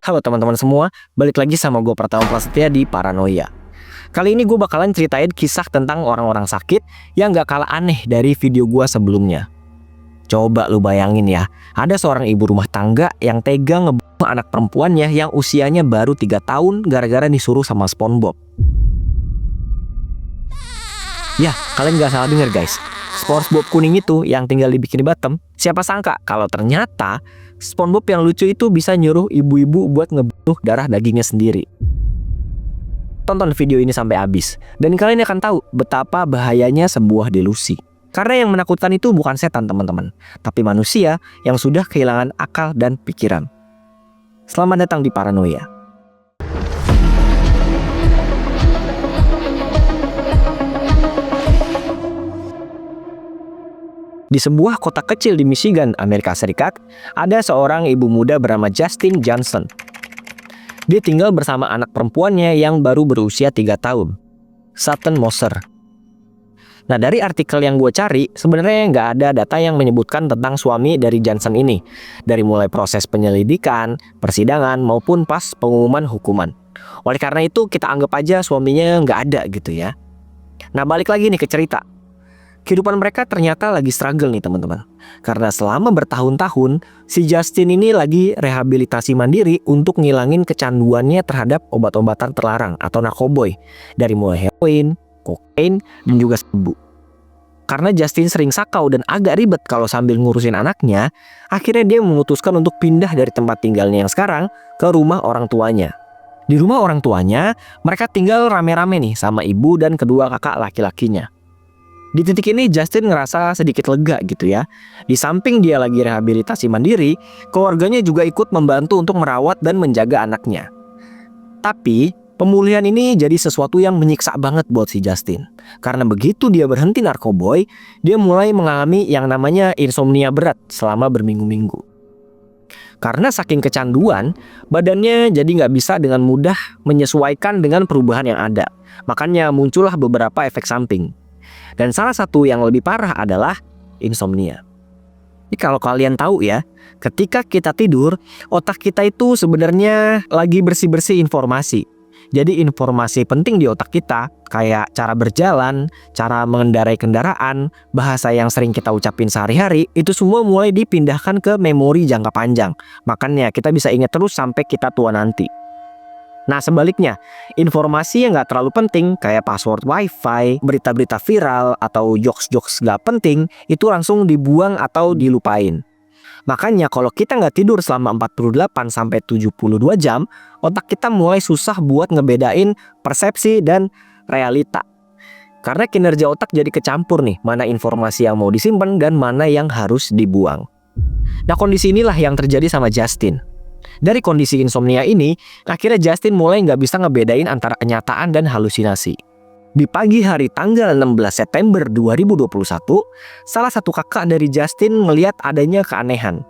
Halo teman-teman semua, balik lagi sama gue Pratama Prasetya di Paranoia. Kali ini gue bakalan ceritain kisah tentang orang-orang sakit yang gak kalah aneh dari video gue sebelumnya. Coba lu bayangin ya, ada seorang ibu rumah tangga yang tega ngebunuh anak perempuannya yang usianya baru 3 tahun gara-gara disuruh sama SpongeBob. Ya, kalian gak salah denger guys. SpongeBob kuning itu yang tinggal di Bikini Bottom, siapa sangka kalau ternyata SpongeBob yang lucu itu bisa nyuruh ibu-ibu buat ngebunuh darah dagingnya sendiri. Tonton video ini sampai habis dan kalian akan tahu betapa bahayanya sebuah delusi. Karena yang menakutkan itu bukan setan teman-teman, tapi manusia yang sudah kehilangan akal dan pikiran. Selamat datang di Paranoia. Di sebuah kota kecil di Michigan, Amerika Serikat, ada seorang ibu muda bernama Justin Johnson. Dia tinggal bersama anak perempuannya yang baru berusia 3 tahun, Sutton Moser. Nah, dari artikel yang gue cari, sebenarnya nggak ada data yang menyebutkan tentang suami dari Johnson ini, dari mulai proses penyelidikan, persidangan, maupun pas pengumuman hukuman. Oleh karena itu, kita anggap aja suaminya nggak ada gitu ya. Nah, balik lagi nih ke cerita. Kehidupan mereka ternyata lagi struggle nih teman-teman. Karena selama bertahun-tahun, si Justin ini lagi rehabilitasi mandiri untuk ngilangin kecanduannya terhadap obat-obatan terlarang atau narkoboy. Dari mulai heroin, kokain, dan juga sabu. Karena Justin sering sakau dan agak ribet kalau sambil ngurusin anaknya, akhirnya dia memutuskan untuk pindah dari tempat tinggalnya yang sekarang ke rumah orang tuanya. Di rumah orang tuanya, mereka tinggal rame-rame nih sama ibu dan kedua kakak laki-lakinya. Di titik ini Justin ngerasa sedikit lega gitu ya. Di samping dia lagi rehabilitasi mandiri, keluarganya juga ikut membantu untuk merawat dan menjaga anaknya. Tapi pemulihan ini jadi sesuatu yang menyiksa banget buat si Justin. Karena begitu dia berhenti narkoboy, dia mulai mengalami yang namanya insomnia berat selama berminggu-minggu. Karena saking kecanduan, badannya jadi nggak bisa dengan mudah menyesuaikan dengan perubahan yang ada. Makanya muncullah beberapa efek samping. Dan salah satu yang lebih parah adalah insomnia. Jadi kalau kalian tahu ya, ketika kita tidur, otak kita itu sebenarnya lagi bersih-bersih informasi. Jadi informasi penting di otak kita, kayak cara berjalan, cara mengendarai kendaraan, bahasa yang sering kita ucapin sehari-hari, itu semua mulai dipindahkan ke memori jangka panjang. Makanya kita bisa ingat terus sampai kita tua nanti. Nah sebaliknya, informasi yang nggak terlalu penting kayak password wifi, berita-berita viral, atau jokes-jokes nggak penting itu langsung dibuang atau dilupain. Makanya kalau kita nggak tidur selama 48-72 jam, otak kita mulai susah buat ngebedain persepsi dan realita. Karena kinerja otak jadi kecampur nih, mana informasi yang mau disimpan dan mana yang harus dibuang. Nah kondisi inilah yang terjadi sama Justin. Dari kondisi insomnia ini, akhirnya Justin mulai nggak bisa ngebedain antara kenyataan dan halusinasi. Di pagi hari tanggal 16 September 2021, salah satu kakak dari Justin ngelihat adanya keanehan.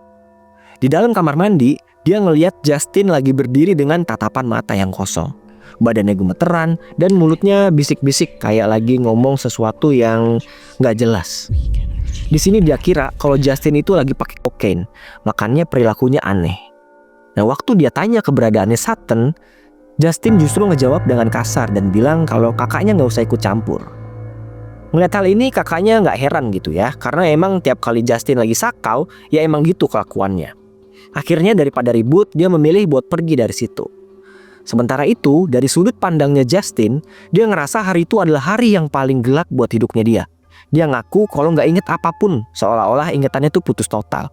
Di dalam kamar mandi, dia ngelihat Justin lagi berdiri dengan tatapan mata yang kosong. Badannya gemeteran dan mulutnya bisik-bisik kayak lagi ngomong sesuatu yang nggak jelas. Di sini dia kira kalau Justin itu lagi pakai kokain, makanya perilakunya aneh. Nah waktu dia tanya keberadaannya Sutton, Justin justru ngejawab dengan kasar dan bilang kalau kakaknya nggak usah ikut campur. Melihat hal ini kakaknya nggak heran gitu ya, karena emang tiap kali Justin lagi sakau, ya emang gitu kelakuannya. Akhirnya daripada ribut, dia memilih buat pergi dari situ. Sementara itu, dari sudut pandangnya Justin, dia ngerasa hari itu adalah hari yang paling gelap buat hidupnya dia. Dia ngaku kalau nggak inget apapun, seolah-olah ingetannya tuh putus total.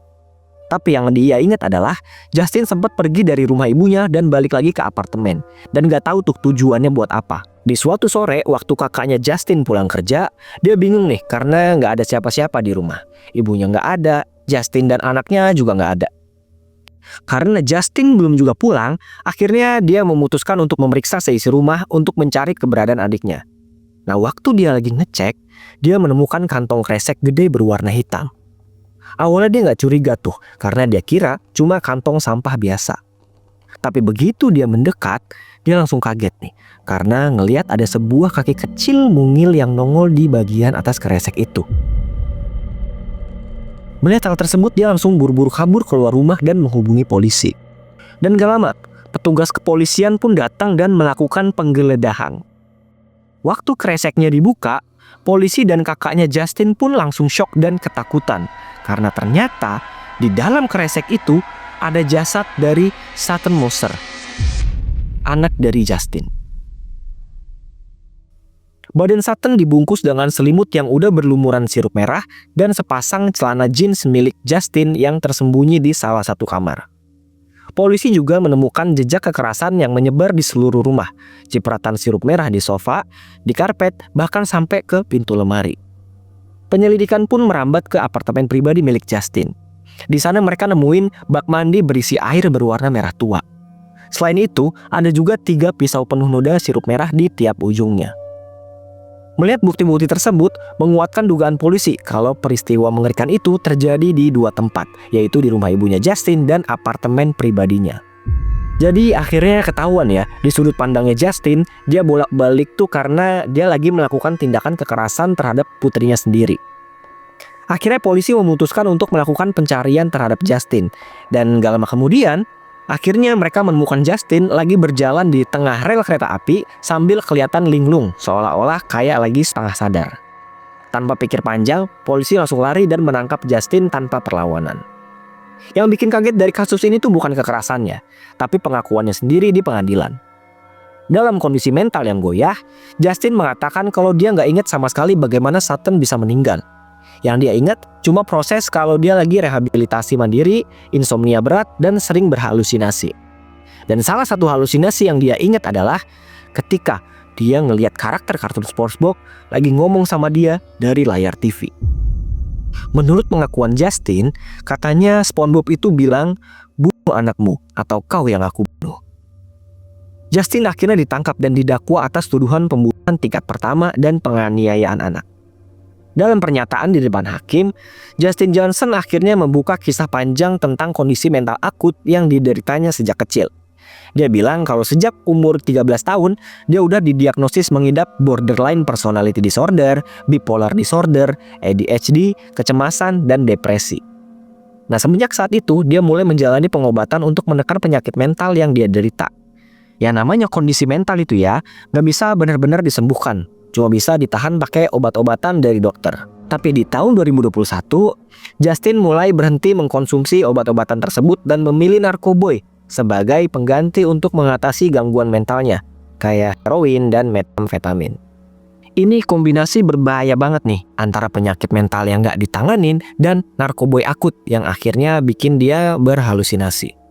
Tapi yang dia ingat adalah Justin sempat pergi dari rumah ibunya dan balik lagi ke apartemen. Dan gak tahu tuh tujuannya buat apa. Di suatu sore waktu kakaknya Justin pulang kerja, dia bingung nih karena gak ada siapa-siapa di rumah. Ibunya gak ada, Justin dan anaknya juga gak ada. Karena Justin belum juga pulang, akhirnya dia memutuskan untuk memeriksa seisi rumah untuk mencari keberadaan adiknya. Nah waktu dia lagi ngecek, dia menemukan kantong kresek gede berwarna hitam. Awalnya dia nggak curiga tuh, karena dia kira cuma kantong sampah biasa. Tapi begitu dia mendekat, dia langsung kaget nih, karena ngelihat ada sebuah kaki kecil mungil yang nongol di bagian atas kresek itu. Melihat hal tersebut, dia langsung buru-buru kabur keluar rumah dan menghubungi polisi. Dan gak lama, Petugas kepolisian pun datang dan melakukan penggeledahan. Waktu kreseknya dibuka, polisi dan kakaknya Justin pun langsung syok dan ketakutan karena ternyata di dalam kresek itu ada jasad dari Sutton Moser, anak dari Justin. Badan Sutton dibungkus dengan selimut yang udah berlumuran sirup merah dan sepasang celana jeans milik Justin yang tersembunyi di salah satu kamar. Polisi juga menemukan jejak kekerasan yang menyebar di seluruh rumah, cipratan sirup merah di sofa, di karpet, bahkan sampai ke pintu lemari. Penyelidikan pun merambat ke apartemen pribadi milik Justin. Di sana mereka nemuin bak mandi berisi air berwarna merah tua. Selain itu, ada juga 3 pisau penuh noda sirup merah di tiap ujungnya. Melihat bukti-bukti tersebut menguatkan dugaan polisi kalau peristiwa mengerikan itu terjadi di 2 tempat, yaitu di rumah ibunya Justin dan apartemen pribadinya. Jadi akhirnya ketahuan ya, di sudut pandangnya Justin, dia bolak-balik tuh karena dia lagi melakukan tindakan kekerasan terhadap putrinya sendiri. Akhirnya polisi memutuskan untuk melakukan pencarian terhadap Justin, dan gak lama kemudian akhirnya mereka menemukan Justin lagi berjalan di tengah rel kereta api sambil kelihatan linglung, seolah-olah kayak lagi setengah sadar. Tanpa pikir panjang, polisi langsung lari dan menangkap Justin tanpa perlawanan. Yang bikin kaget dari kasus ini tuh bukan kekerasannya, tapi pengakuannya sendiri di pengadilan. Dalam kondisi mental yang goyah, Justin mengatakan kalau dia nggak ingat sama sekali bagaimana Sutton bisa meninggal. Yang dia ingat cuma proses kalau dia lagi rehabilitasi mandiri, insomnia berat, dan sering berhalusinasi. Dan salah satu halusinasi yang dia ingat adalah ketika dia ngelihat karakter kartun SpongeBob lagi ngomong sama dia dari layar TV. Menurut pengakuan Justin, katanya SpongeBob itu bilang, "Bunuh anakmu atau kau yang aku bunuh." Justin akhirnya ditangkap dan didakwa atas tuduhan pembunuhan tingkat pertama dan penganiayaan anak. Dalam pernyataan di depan hakim, Justin Johnson akhirnya membuka kisah panjang tentang kondisi mental akut yang dideritanya sejak kecil. Dia bilang kalau sejak umur 13 tahun, dia udah didiagnosis mengidap borderline personality disorder, bipolar disorder, ADHD, kecemasan, dan depresi. Nah, semenjak saat itu, dia mulai menjalani pengobatan untuk menekan penyakit mental yang dia derita. Ya namanya kondisi mental itu ya, nggak bisa benar-benar disembuhkan. Cuma bisa ditahan pakai obat-obatan dari dokter. Tapi di tahun 2021, Justin mulai berhenti mengkonsumsi obat-obatan tersebut dan memilih narkoboy sebagai pengganti untuk mengatasi gangguan mentalnya, kayak heroin dan metamfetamin. Ini kombinasi berbahaya banget nih antara penyakit mental yang nggak ditanganin dan narkoboy akut yang akhirnya bikin dia berhalusinasi.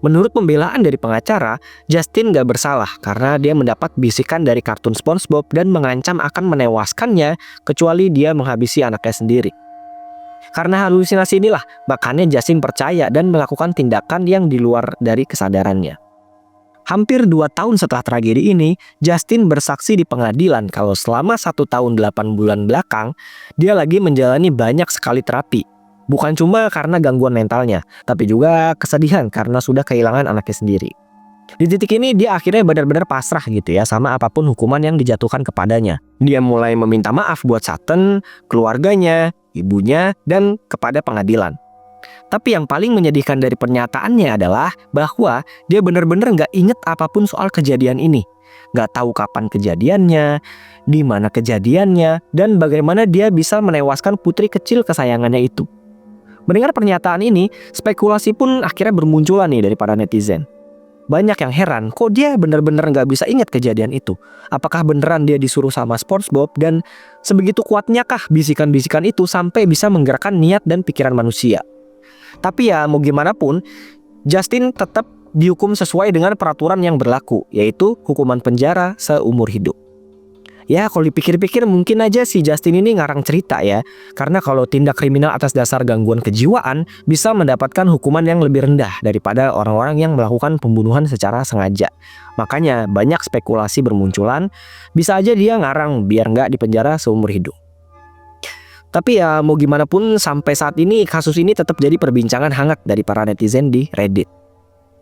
Menurut pembelaan dari pengacara, Justin gak bersalah karena dia mendapat bisikan dari kartun SpongeBob dan mengancam akan menewaskannya kecuali dia menghabisi anaknya sendiri. Karena halusinasi inilah, makanya Justin percaya dan melakukan tindakan yang di luar dari kesadarannya. Hampir 2 tahun setelah tragedi ini, Justin bersaksi di pengadilan kalau selama 1 tahun 8 bulan belakang, dia lagi menjalani banyak sekali terapi. Bukan cuma karena gangguan mentalnya, tapi juga kesedihan karena sudah kehilangan anaknya sendiri. Di titik ini dia akhirnya benar-benar pasrah gitu ya sama apapun hukuman yang dijatuhkan kepadanya. Dia mulai meminta maaf buat Sutton, keluarganya, ibunya, dan kepada pengadilan. Tapi yang paling menyedihkan dari pernyataannya adalah bahwa dia benar-benar nggak inget apapun soal kejadian ini. Nggak tahu kapan kejadiannya, di mana kejadiannya, dan bagaimana dia bisa menewaskan putri kecil kesayangannya itu. Mendengar pernyataan ini, spekulasi pun akhirnya bermunculan nih dari para netizen. Banyak yang heran, kok dia benar-benar nggak bisa ingat kejadian itu? Apakah beneran dia disuruh sama SpongeBob dan sebegitu kuatnya kah bisikan-bisikan itu sampai bisa menggerakkan niat dan pikiran manusia? Tapi ya mau gimana pun, Justin tetap dihukum sesuai dengan peraturan yang berlaku, yaitu hukuman penjara seumur hidup. Ya kalau dipikir-pikir mungkin aja si Justin ini ngarang cerita ya. Karena kalau tindak kriminal atas dasar gangguan kejiwaan bisa mendapatkan hukuman yang lebih rendah daripada orang-orang yang melakukan pembunuhan secara sengaja. Makanya banyak spekulasi bermunculan, bisa aja dia ngarang biar nggak dipenjara seumur hidup. Tapi ya mau gimana pun sampai saat ini kasus ini tetap jadi perbincangan hangat dari para netizen di Reddit.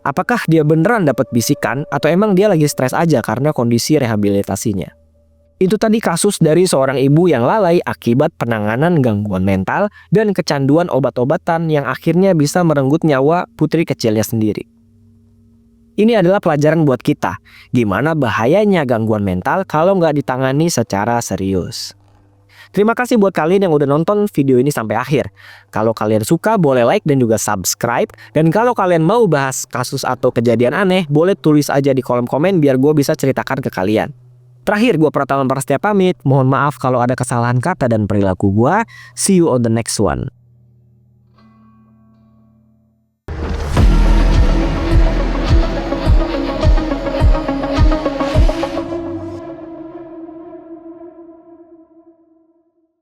Apakah dia beneran dapat bisikan atau emang dia lagi stres aja karena kondisi rehabilitasinya? Itu tadi kasus dari seorang ibu yang lalai akibat penanganan gangguan mental dan kecanduan obat-obatan yang akhirnya bisa merenggut nyawa putri kecilnya sendiri. Ini adalah pelajaran buat kita, gimana bahayanya gangguan mental kalau nggak ditangani secara serius. Terima kasih buat kalian yang udah nonton video ini sampai akhir. Kalau kalian suka, boleh like dan juga subscribe. Dan kalau kalian mau bahas kasus atau kejadian aneh, boleh tulis aja di kolom komen biar gue bisa ceritakan ke kalian. Terakhir, gue Pratama Prasetya pamit. Mohon maaf kalau ada kesalahan kata dan perilaku gue. See you on the next one.